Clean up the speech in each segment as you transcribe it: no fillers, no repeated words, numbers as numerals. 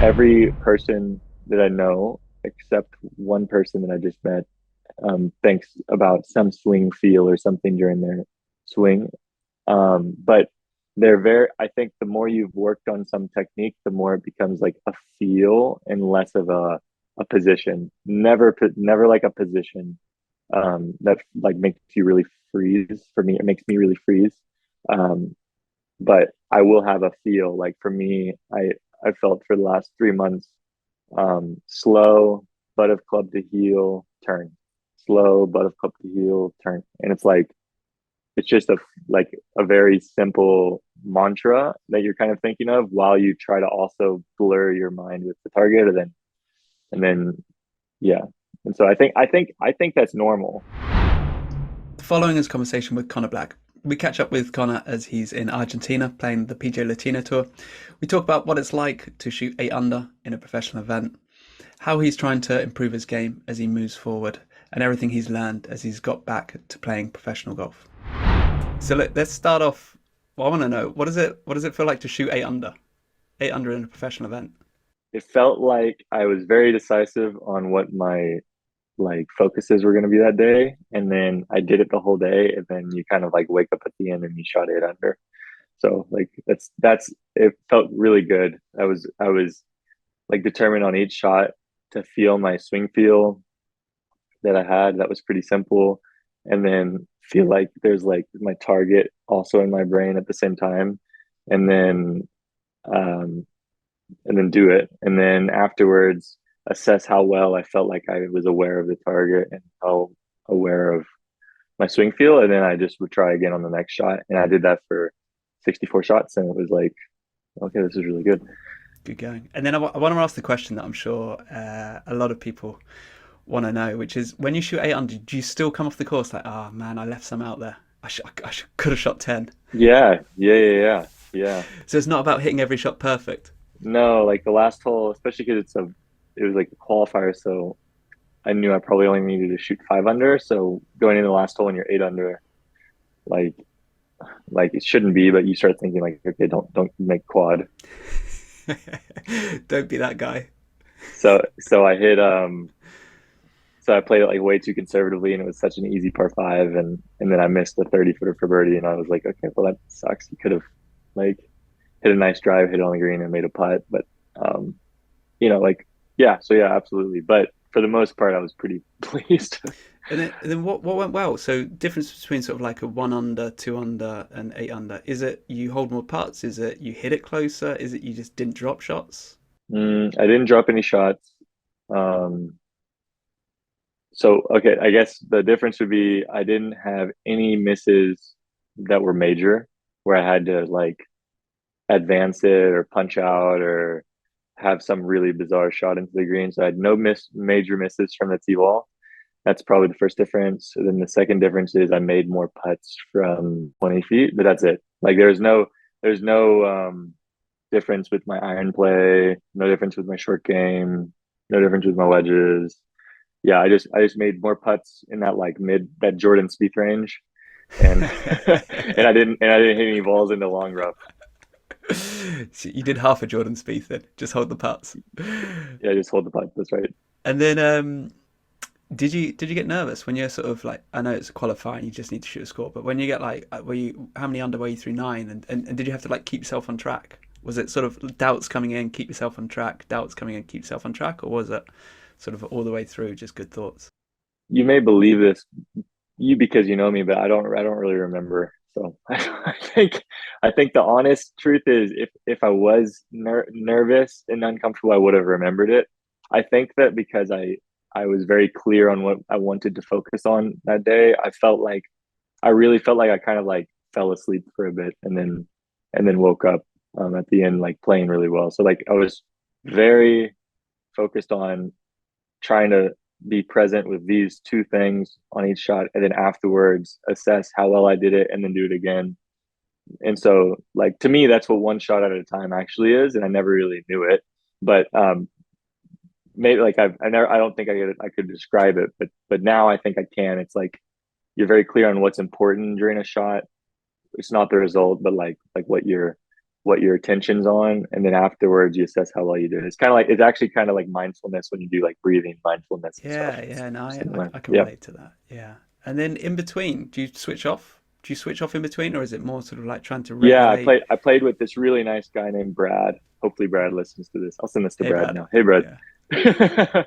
every person that I know, except one person that I just met, thinks about some swing feel or something during their swing. But they're very, I think the more you've worked on some technique, the more it becomes like a feel and less of a position. Never like a position that like makes you really freeze. For me, it makes me really freeze. Um, but I will have a feel. Like for me, I felt for the last 3 months, slow, butt of club to heel, turn, slow, butt of club to heel, turn, and it's like it's just like a very simple mantra that you're kind of thinking of while you try to also blur your mind with the target, and then yeah. And so I think that's normal. Following his conversation with Connor Black, we catch up with Connor as he's in Argentina playing the PGA Latina Tour. We talk about what it's like to shoot 8 under in a professional event, how he's trying to improve his game as he moves forward, and everything he's learned as he's got back to playing professional golf. So let's start off. Well, I want to know what does it feel like to shoot 8 under, 8 under in a professional event? It felt like I was very decisive on what my like focuses were going to be that day, and then I did it the whole day, and then you kind of like wake up at the end and you shot 8 under. So like that's it felt really good. I was like determined on each shot to feel my swing feel that I had. That was pretty simple, and then feel like there's like my target also in my brain at the same time, and then um and then do it, and then afterwards assess how well I felt like I was aware of the target and how aware of my swing feel, and then I just would try again on the next shot, and I did that for 64 shots, and it was like, okay, this is really good. Good going. And then I want to ask the question that I'm sure a lot of people want to know, which is when you shoot 8 under, do you still come off the course like, oh man, I left some out there. Could have shot 10. Yeah. So it's not about hitting every shot perfect. No, like the last hole, especially because it was like a qualifier, so I knew I probably only needed to shoot 5 under. So going into the last hole and you're 8 under, like it shouldn't be, but you start thinking like, okay, don't make quad. Don't be that guy. So I hit so I played it like way too conservatively, and it was such an easy par five, and then I missed the 30 footer for birdie, and I was like, okay, well that sucks. You could have like hit a nice drive, hit it on the green, and made a putt, but um, like yeah, so yeah, absolutely. But for the most part, I was pretty pleased. And then what went well? So difference between sort of like a 1 under, 2 under, and 8 under. Is it you hold more putts? Is it you hit it closer? Is it you just didn't drop shots? I didn't drop any shots. Um, so okay, I guess the difference would be I didn't have any misses that were major, where I had to like advance it or punch out or have some really bizarre shot into the green. So I had no major misses from the tee ball. That's probably the first difference. And then the second difference is I made more putts from 20 feet, but that's it. Like there's no difference with my iron play, no difference with my short game, no difference with my wedges. Yeah, I just made more putts in that like mid that Jordan Spieth range, and and I didn't hit any balls into long rough. So you did half a Jordan Spieth then. Just hold the putts. Yeah, just hold the putt. That's right. And then did you get nervous when you're sort of like, I know it's a qualifying, you just need to shoot a score, but when you get like, were you how many under were you through nine, and did you have to like keep yourself on track? Was it sort of doubts coming in, keep yourself on track, doubts coming in, keep yourself on track, or was it sort of all the way through just good thoughts? You may believe this, you because you know me, but I don't really remember. So I think the honest truth is if I was nervous and uncomfortable, I would have remembered it. I think that because I was very clear on what I wanted to focus on that day, I really felt like I kind of like fell asleep for a bit, and then woke up at the end like playing really well. So like I was very focused on trying to be present with these two things on each shot, and then afterwards assess how well I did it and then do it again. And so like to me that's what one shot at a time actually is, and I never really knew it. But maybe like I don't think I could describe it, but now I think I can. It's like you're very clear on what's important during a shot. It's not the result, but like what you're what your attention's on, and then afterwards you assess how well you did. It's actually kind of like mindfulness when you do like breathing mindfulness and stuff. Yeah, It's yeah, no, similar. I can Yeah. relate to that. Yeah. And then in between, do you switch off? Do you switch off in between, or is it more sort of like trying to Yeah, regulate? I played with this really nice guy named Brad. Hopefully Brad listens to this. I'll send this to Hey, Brad Brad. now. Hey Brad. Yeah.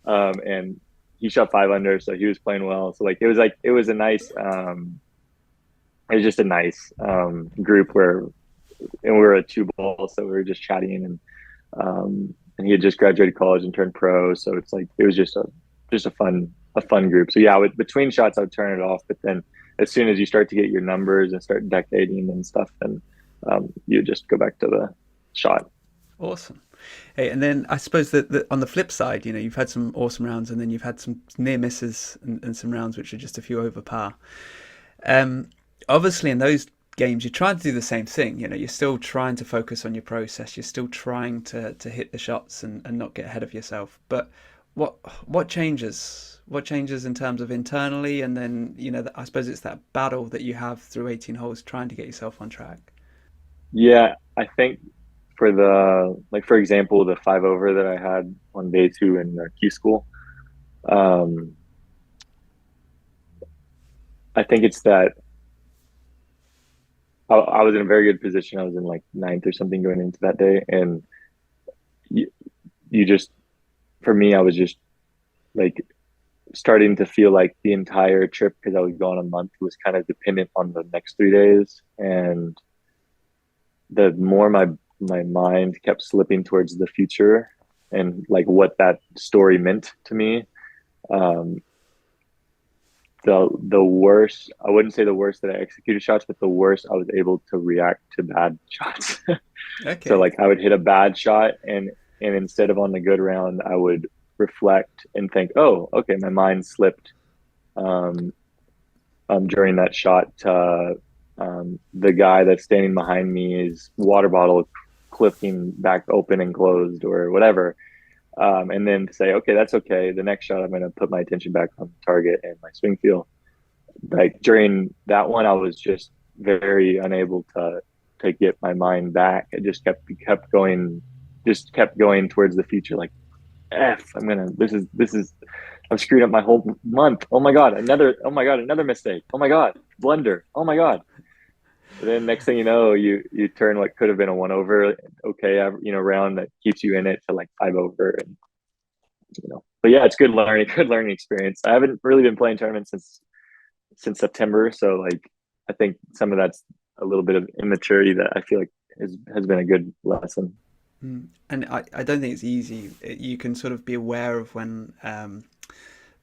And he shot 5 under, so he was playing well. So like it was a nice it was just a nice group where, and we were at 2 balls, so we were just chatting, and he had just graduated college and turned pro, so it's like it was just a fun group. So yeah, between shots I would turn it off, but then as soon as you start to get your numbers and start decading and stuff, then you just go back to the shot. Awesome. Hey, and then I suppose that on the flip side, you've had some awesome rounds, and then you've had some near misses and some rounds which are just a few over par. Um, Obviously, in those games, you're trying to do the same thing. You're still trying to focus on your process. You're still trying to hit the shots and not get ahead of yourself. But what what changes? What changes in terms of internally, and then I suppose it's that battle that you have through 18 holes, trying to get yourself on track. Yeah, I think for the like for example the 5 over that I had on day two in Q school, um, I think it's that I was in a very good position. I was in like ninth or something going into that day, and you, you just for me I was just like starting to feel like the entire trip, because I was gone a month, was kind of dependent on the next 3 days, and the more my mind kept slipping towards the future and like what that story meant to me, um, the worse, I wouldn't say the worse that I executed shots, but the worse I was able to react to bad shots. So Okay. like I would hit a bad shot, and instead of on the good round, I would reflect and think, oh, okay, my mind slipped um, during that shot. The guy that's standing behind me is water bottle clicking back open and closed or whatever. And then to say, okay, that's okay. The next shot, I'm going to put my attention back on the target and my swing feel. Like during that one, I was just very unable to get my mind back. It just kept going towards the future. Like, this is I've screwed up my whole month. Oh my god, another mistake. Oh my god, blunder. Oh my god. But then next thing you know, you turn what could have been a 1 over, okay, round that keeps you in it to like 5 over, and But yeah, it's good learning experience. I haven't really been playing tournaments since September, so like I think some of that's a little bit of immaturity that I feel like has been a good lesson. And I don't think it's easy. You can sort of be aware of when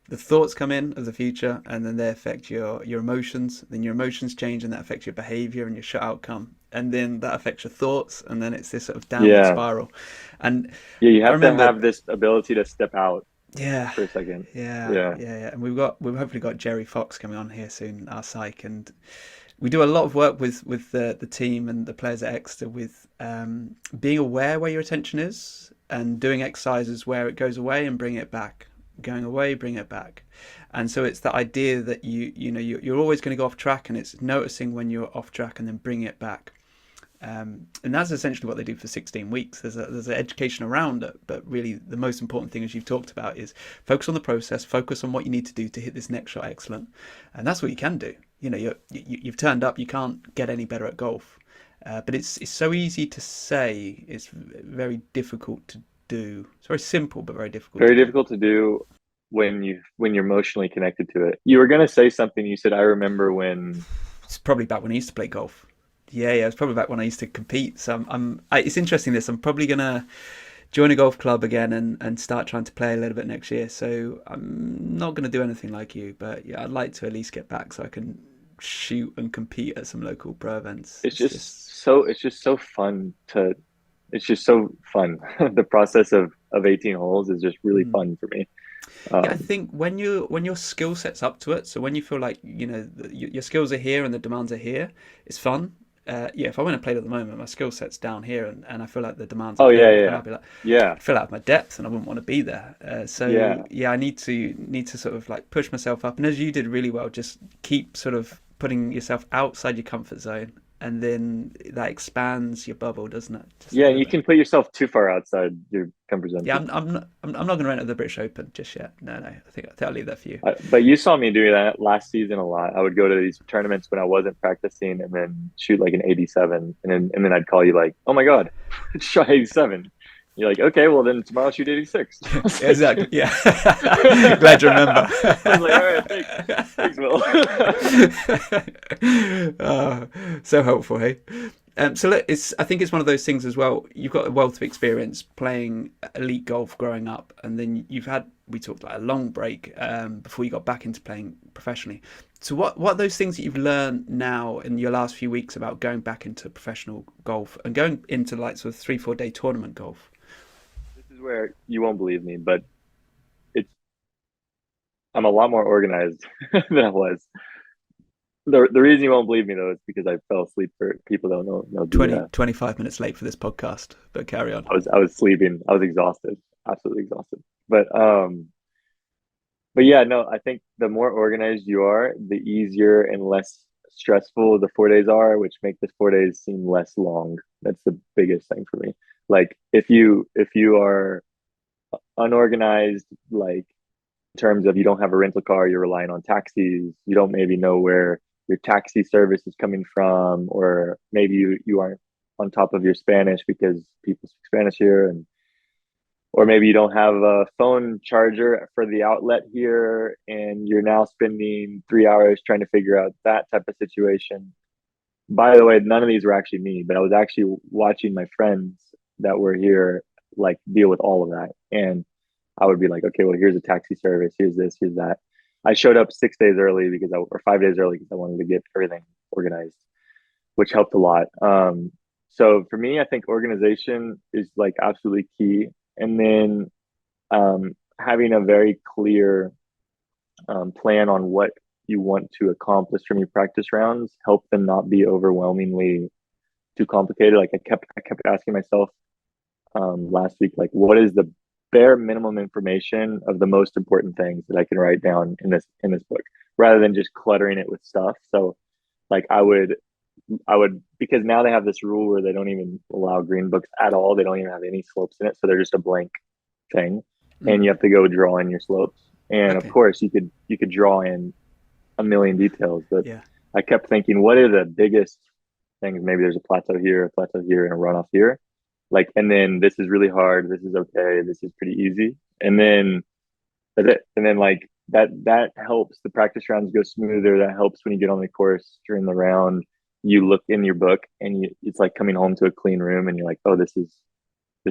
the thoughts come in of the future, and then they affect your emotions. Then your emotions change, and that affects your behavior and your shot outcome. And then that affects your thoughts, and then it's this sort of downward Yeah, spiral. And yeah, you I have to remember, have this ability to step out yeah, for a second. yeah, Yeah, yeah, yeah. And we've hopefully got Jerry Fox coming on here soon, our psych, and we do a lot of work with the team and the players at Exeter with being aware where your attention is and doing exercises where it goes away and bring it back, going away, bring it back. And so it's the idea that you're always going to go off track, and it's noticing when you're off track and then bringing it back. And that's essentially what they do for 16 weeks. There's an education around it, but really the most important thing, as you've talked about, is focus on the process, focus on what you need to do to hit this next shot excellent, and that's what you can do. You've turned up, you can't get any better at golf, but it's so easy to say. It's very difficult to do. It's very simple, but very difficult to very do. difficult to do when you're emotionally connected to it. You were gonna say something. You said, I remember when. It's probably back when I used to play golf. Yeah, it's probably back when I used to compete. So it's interesting. I'm probably gonna join a golf club again and start trying to play a little bit next year. So I'm not gonna do anything like you, but yeah, I'd like to at least get back so I can shoot and compete at some local pro events. It's just so fun to it's just so fun. The process of 18 holes is just really Mm. fun for me. Yeah, I Um, think when your skill sets up to it, so when you feel like your skills are here and the demands are here, it's fun. Yeah, if I went and played at the moment, my skill set's down here, and I feel like the demands oh up yeah, here, yeah, and yeah, I'll be like, yeah, I feel out of my depth, and I wouldn't want to be there. So yeah. yeah, I need to sort of like push myself up, and as you did really well, just keep sort of putting yourself outside your comfort zone, and then that expands your bubble, doesn't it? Just a Yeah, little you bit. can put yourself too far outside your comfort zone Yeah, too. I'm not going to enter the British Open just yet. No, no. I think I'll leave that for you. But you saw me doing that last season a lot. I would go to these tournaments when I wasn't practicing and then shoot like an 87, and then I'd call you like, "Oh my God, try 87." You're like, "Okay, well then tomorrow shoot 86." I was like, Exactly. Yeah. Glad you remember. I was like, "All right, thanks, Will." Oh, so helpful, hey. So look, I think it's one of those things as well. You've got a wealth of experience playing elite golf growing up, and then you've had, we talked about a long break before you got back into playing professionally. So what are those things that you've learned now in your last few weeks about going back into professional golf and going into like sort of 3 4 day tournament golf? This is where you won't believe me, but it's I'm a lot more organized than I was. The reason you won't believe me though is because I fell asleep. For people don't know the 25 minutes late for this podcast, but carry on. I was sleeping. I was exhausted, absolutely exhausted. But yeah, no, I think the more organized you are, the easier and less stressful the 4 days are, which make the 4 days seem less long. That's the biggest thing for me. Like if you are unorganized, like in terms of you don't have a rental car, you're relying on taxis, you don't maybe know where your taxi service is coming from, or maybe you aren't on top of your Spanish because people speak Spanish here, and or maybe you don't have a phone charger for the outlet here and you're now spending 3 hours trying to figure out that type of situation. By the way, none of these were actually me, but I was actually watching my friends that were here like deal with all of that. And I would be like, okay, well, here's a taxi service, here's this, here's that. I showed up 6 days early or 5 days early because I wanted to get everything organized, which helped a lot. So for me, I think organization is like absolutely key. And then having a very clear plan on what you want to accomplish from your practice rounds help them not be overwhelmingly too complicated. Like I kept asking myself last week, like, what is the bare minimum information of the most important things that I can write down in this book, rather than just cluttering it with stuff. So like I would because now they have this rule where they don't even allow green books at all. They don't even have any slopes in it, so they're just a blank thing, and Mm, you have to go draw in your slopes. And of okay. course, you could draw in a million details, but Yeah. I kept thinking, what are the biggest things? Maybe there's a plateau here, and a runoff here. Like, and then this is really hard. This is okay. This is pretty easy. And then that's it. And then like that helps the practice rounds go smoother. That helps when you get on the course during the round. You look in your book and it's like coming home to a clean room, and you're like, oh, this is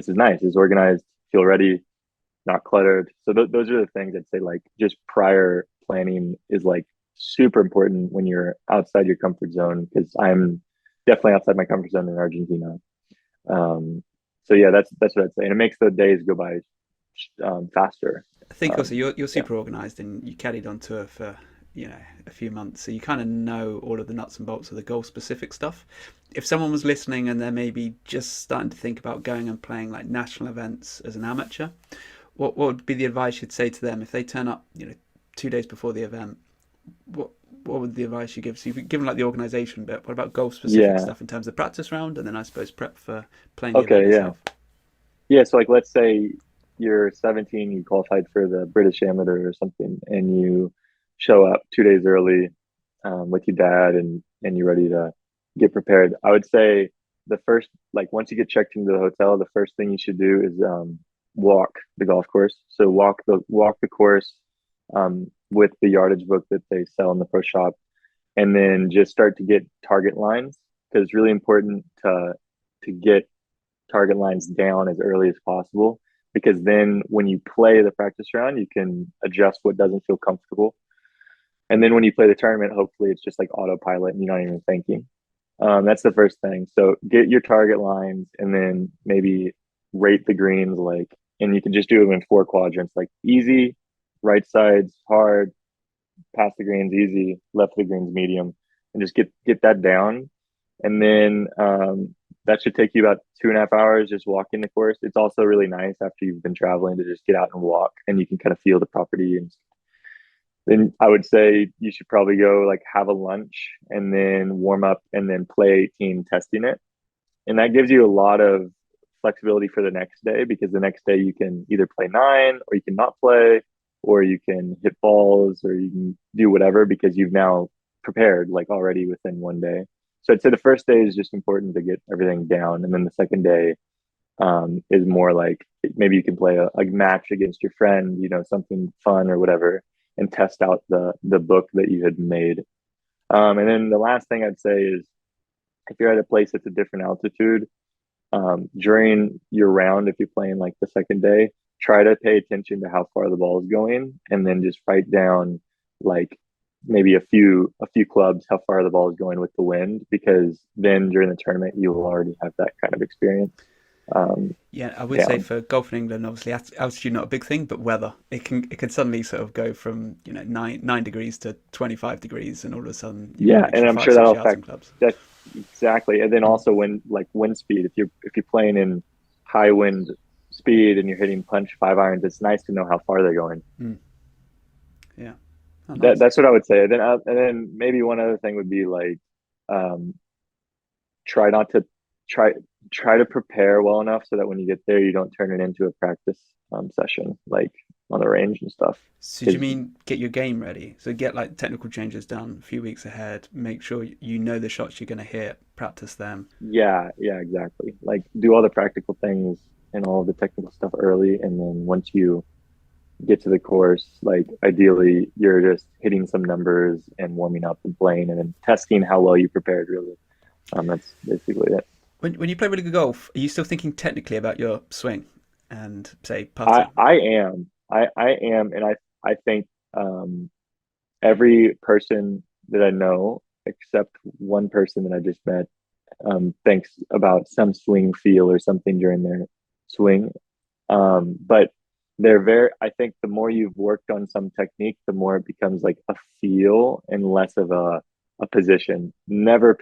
nice. It's organized. Feel ready, not cluttered. So those are the things I'd say. Like just prior planning is like super important when you're outside your comfort zone, because I'm definitely outside my comfort zone in Argentina. Um, so yeah, that's what I'd say, and it makes the days go by faster. I think also you're Yeah. super organized and you carried on tour for a few months, so you kind of know all of the nuts and bolts of the golf specific stuff. If someone was listening and they're maybe just starting to think about going and playing like national events as an amateur, what would be the advice you'd say to them if they turn up 2 days before the event? What what would the advice you give? So you've given like the organisation bit. What about golf specific Yeah. stuff in terms of practice round, and then I suppose prep for playing the event Okay. Yeah. itself? Yeah. So like, let's say you're 17, you qualified for the British Amateur or something, and you show up 2 days early with your dad, and you're ready to get prepared. I would say the first, like once you get checked into the hotel, the first thing you should do is walk the golf course. So walk the course with the yardage book that they sell in the pro shop, and then just start to get target lines, because it's really important to get target lines down as early as possible, because then when you play the practice round, you can adjust what doesn't feel comfortable. And then when you play the tournament, hopefully it's just like autopilot and you're not even thinking. That's the first thing. So get your target lines, and then maybe rate the greens, like, and you can just do them in four quadrants, like easy, right sides, hard, past the greens, easy, left of the greens, medium, and just get that down. And then that should take you about 2.5 hours just walking the course. It's also really nice after you've been traveling to just get out and walk, and you can kind of feel the property. And then I would say you should probably go like have a lunch and then warm up and then play 18 testing it. And that gives you a lot of flexibility for the next day because the next day you can either play nine or you can not play or you can hit balls or you can do whatever because you've now prepared like already within one day. So I'd say the first day is just important to get everything down. And then the second day is more like maybe you can play a match against your friend, you know, something fun or whatever, and test out the book that you had made. And then the last thing I'd say is if you're at a place that's a different altitude, during your round, if you're playing like the second day, try to pay attention to how far the ball is going, and then just write down like maybe a few clubs how far the ball is going with the wind, because then during the tournament you will already have that kind of experience Yeah, I would say down. for golf in England, obviously altitude not a big thing, but weather. It can suddenly sort of go from nine degrees to 25 degrees, and all of a sudden you've got an Yeah, and extra I'm five sure six that'll yards affect in clubs. that exactly. And then Mm, also when like wind speed, if you're playing in high wind speed and you're hitting punch five irons, it's nice to know how far they're going. mm, yeah, oh That nice. that's what I would say. And then maybe one other thing would be like um, try not to try try to prepare well enough so that when you get there, you don't turn it into a practice session like on the range and stuff. So do you Because mean get your game ready? So get like technical changes done a few weeks ahead. Make sure you know the shots you're going to hit. Practice them. yeah, yeah, exactly. Like do all the practical things and all the technical stuff early, and then once you get to the course, like ideally you're just hitting some numbers and warming up and playing and then testing how well you prepared really. That's basically it. When you play really good golf, are you still thinking technically about your swing and say I putting? I am. I am, and I think um every person that I know, except one person that I just met, thinks about some swing feel or something during their swing. But they're very, I think the more you've worked on some technique, the more it becomes like a feel and less of a position. Never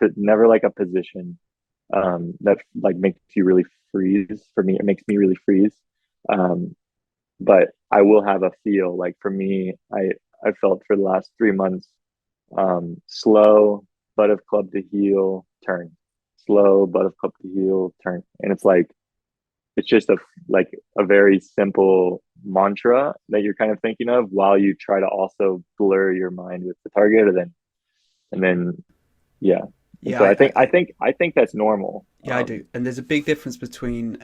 like a position that like makes you really freeze. For me, it makes me really freeze. Um, but I will have a feel. Like for me, I felt for the last 3 months, slow, butt of club to heel, turn, slow, butt of club to heel, turn, and it's like it's just a very simple mantra that you're kind of thinking of while you try to also blur your mind with the target, and then yeah. And Yeah, so I think that's normal. yeah, I do. And there's a big difference between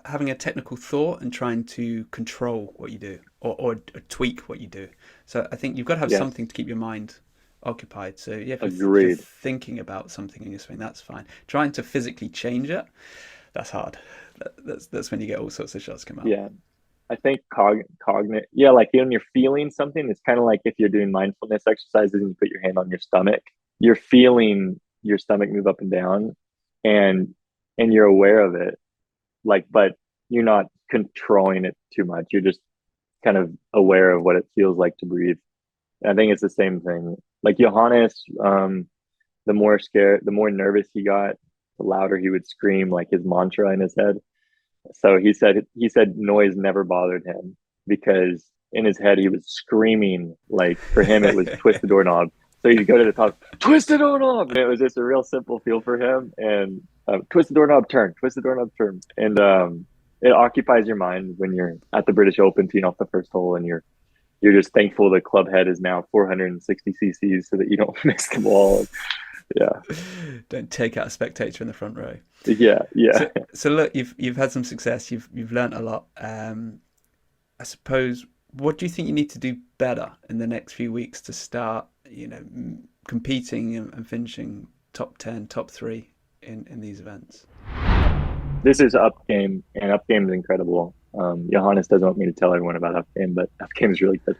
having a technical thought and trying to control what you do or tweak what you do. So I think you've got to have Yes, something to keep your mind occupied. So yeah, if you're agreed. thinking about something in your swing, that's fine. Trying to physically change it, that's hard. That's when you get all sorts of shots come out. Yeah, I think cognate. Yeah, like when you're feeling something, it's kind of like if you're doing mindfulness exercises and you put your hand on your stomach, you're feeling your stomach move up and down, and and you're aware of it. Like, but you're not controlling it too much. You're just kind of aware of what it feels like to breathe. And I think it's the same thing. Like Johannes, the more scared, the more nervous he got, the louder he would scream like his mantra in his head. So he said noise never bothered him because in his head he was screaming like for him it was twist the doorknob. So he'd go to the top, twist the doorknob, and it was just a real simple feel for him. And twist the doorknob, turn, twist the doorknob, turn, and it occupies your mind when you're at the British Open teeing off the first hole, and you're just thankful the club head is now 460 cc's so that you don't miss the ball. Yeah, Don't take out a spectator in the front row. yeah, yeah. So look, you've had some success. You've learned a lot. I suppose. What do you think you need to do better in the next few weeks to start, competing and finishing top 10, top three in these events? This is Up Game, and Up Game is incredible. Johannes doesn't want me to tell everyone about Up Game, but Up Game is really good.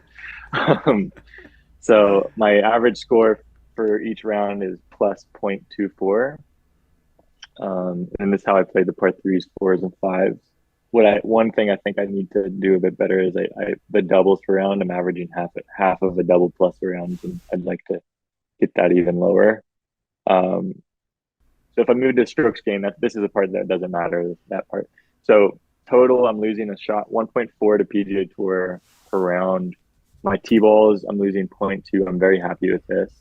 Um, so my average score for each round is plus 0.24. And this is how I play the par threes, fours, and fives. One thing I think I need to do a bit better is the doubles per round. I'm averaging half of a double plus rounds, and I'd like to get that even lower. Um, so if I move to strokes gained, this is the part that doesn't matter. That part. So total, I'm losing a shot 1.4 to PGA Tour per round. My T balls, I'm losing point 0.2. I'm very happy with this.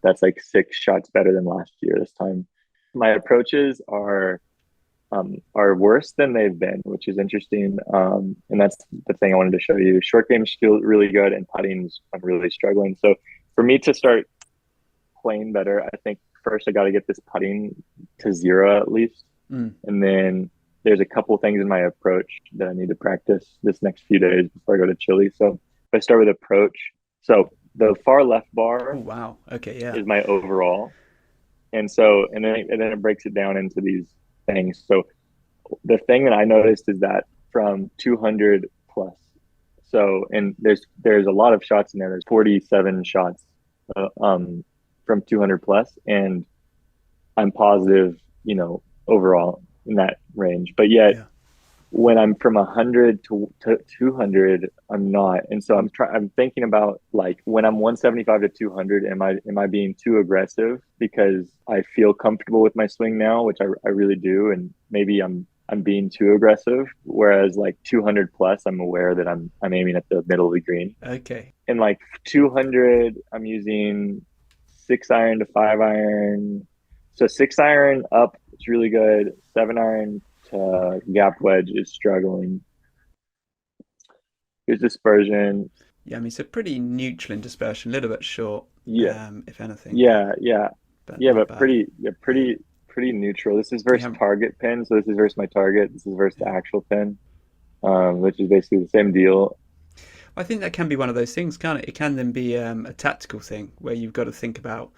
That's like 6 shots better than last year this time. My approaches are worse than they've been, which is interesting. And that's the thing I wanted to show you. Short game's feel really good, and putting's I'm really struggling. So for me to start playing better, I think first I got to get this putting to 0 at least, Mm. and then there's a couple things in my approach that I need to practice this next few days before I go to Chile. So if I start with approach, so the far left Oh bar wow. Okay, yeah. is my overall, and then it breaks it down into these things. So the thing that I noticed is that from 200 plus, so and there's a lot of shots in there. There's 47 shots from 200 plus, and I'm positive, overall in that range. But yet Yeah. when I'm from 100 to 200, I'm not. And so I'm thinking about like when I'm 175 to 200, am I being too aggressive because I feel comfortable with my swing now, which I really do, and maybe I'm being too aggressive. Whereas like 200 plus, I'm aware that I'm aiming at the middle of the green. Okay. And like 200, I'm using 6 iron to 5 iron. So 6 iron up, it's really good. 7 iron to gap wedge is struggling. Here's dispersion. Yeah, I mean, so pretty neutral in dispersion, a little bit short, Yeah, if anything, but yeah, yeah, but yeah, not but bad. Yeah. pretty neutral. This is You versus haven't, target pin, so this is versus my target. This is versus the yeah. actual pin, which is basically the same deal. I think that can be one of those things, can't it? It can then be a tactical thing where you've got to think about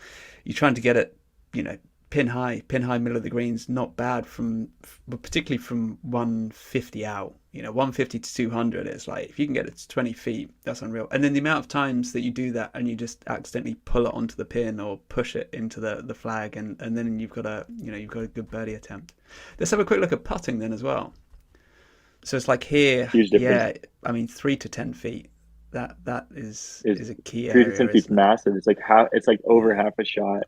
you're trying to get it, you know, pin high, middle of the greens, not bad from, but particularly from 150 out. 150 to 200. It's like if you can get it to 20 feet, that's unreal. And then the amount of times that you do that and you just accidentally pull it onto the pin or push it into the flag, and then you've got a good birdie attempt. Let's have a quick look at putting then as well. So it's like here, Huge difference. yeah. I mean, 3 to 10 feet. That Is is a key 3 to 10 area, feet's isn't it? massive. It's like how it's like over Yeah. half a shot,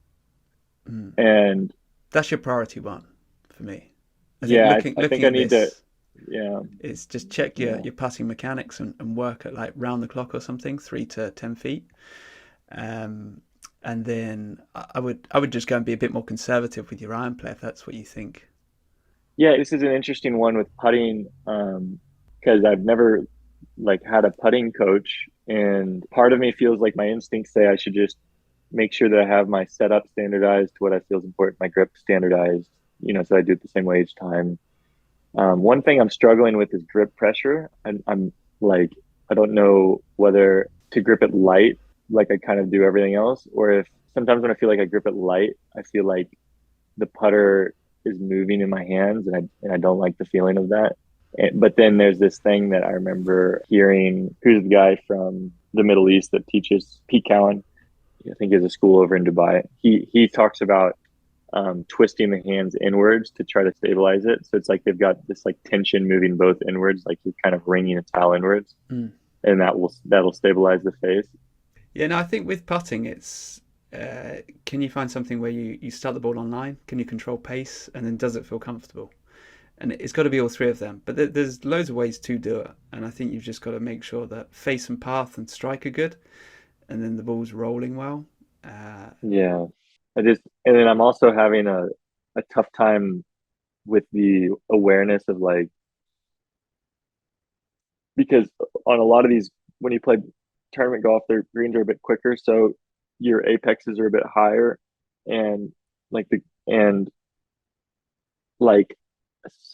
Mm. and That's your priority one for me. I think yeah, looking I think looking I at need to. this Yeah, is just check yeah, your putting mechanics and work at like round the clock or something, 3 to 10 feet. Um, and then I would just go and be a bit more conservative with your iron play if that's what you think. yeah. This is an interesting one with putting, because I've never like had a putting coach, and part of me feels like my instincts say I should just make sure that I have my setup standardized to what I feel is important, my grip standardized, so I do it the same way each time. One thing I'm struggling with is grip pressure. I'm like, I don't know whether to grip it light, like I kind of do everything else, or if sometimes when I feel like I grip it light, I feel like the putter is moving in my hands, and I don't like the feeling of that. But then there's this thing that I remember hearing. Who's the guy from the Middle East that teaches Pete Cowan? I think he has a school over in Dubai. He talks about twisting the hands inwards to try to stabilize it. So it's like they've got this like tension moving both inwards, like you're kind of wringing a towel inwards, Mm. and that'll stabilize the face. Yeah, no, I think with putting, can you find something where you start the ball online? Can you control pace? And then does it feel comfortable? And it's got to be all three of them. But there's loads of ways to do it. And I think you've just got to make sure that face and path and strike are good. And then the ball's rolling well. Yeah, and then I'm also having a tough time with the awareness of like because on a lot of these when you play tournament golf, their greens are a bit quicker, so your apexes are a bit higher, and like the and like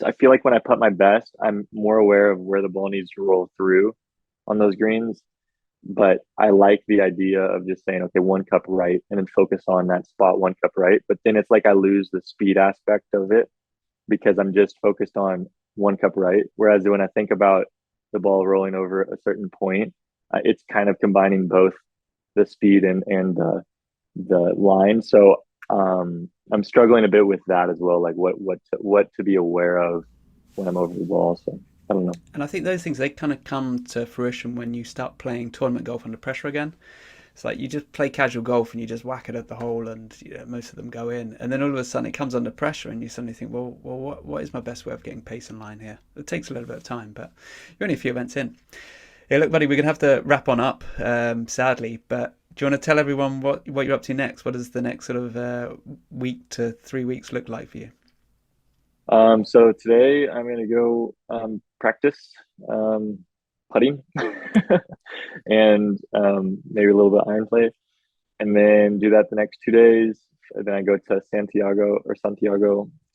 I feel like when I put my best, I'm more aware of where the ball needs to roll through on those greens. But I like the idea of just saying, okay, 1 cup right, and then focus on that spot 1 cup right. But then it's like I lose the speed aspect of it because I'm just focused on 1 cup right. Whereas when I think about the ball rolling over a certain point, it's kind of combining both the speed and the line. So I'm struggling a bit with that as well, like what to be aware of when I'm over the ball. So I don't know. and I think those things, they kind of come to fruition when you start playing tournament golf under pressure again. It's like you just play casual golf and you just whack it at the hole, and most of them go in. And then all of a sudden it comes under pressure, and you suddenly think, what is my best way of getting pace in line here? It takes a little bit of time, but you're only a few events in. Hey, look, buddy, we're gonna have to wrap on up, sadly. But do you want to tell everyone what you're up to next? What does the next sort of week to 3 weeks look like for you? So today I'm gonna go practice um, putting and maybe a little bit of iron play, and then do that the next 2 days. And then I go to Santiago,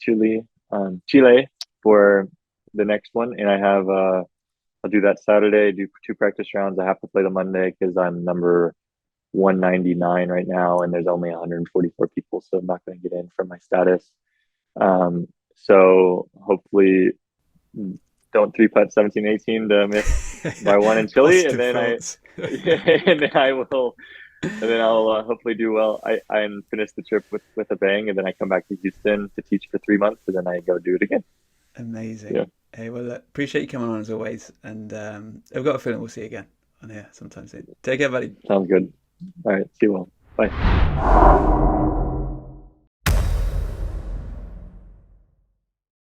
Chile for the next one, and I have I'll do that Saturday. Do 2 practice rounds. I have to play the Monday because I'm number 199 right now, and there's only 144 people, so I'm not going to get in for my status. Um, so hopefully don't three putt 17, 18 to miss by one in Chile, and Positive then thoughts. and then I will, and then I'll hopefully do well. I finish the trip with a bang, and then I come back to Houston to teach for 3 months, and then I go do it again. Amazing. Yeah, Hey, well, appreciate you coming on as always, and I've got a feeling we'll see you again on here sometime soon. Take care, buddy. sounds good. All right, see you well. Bye.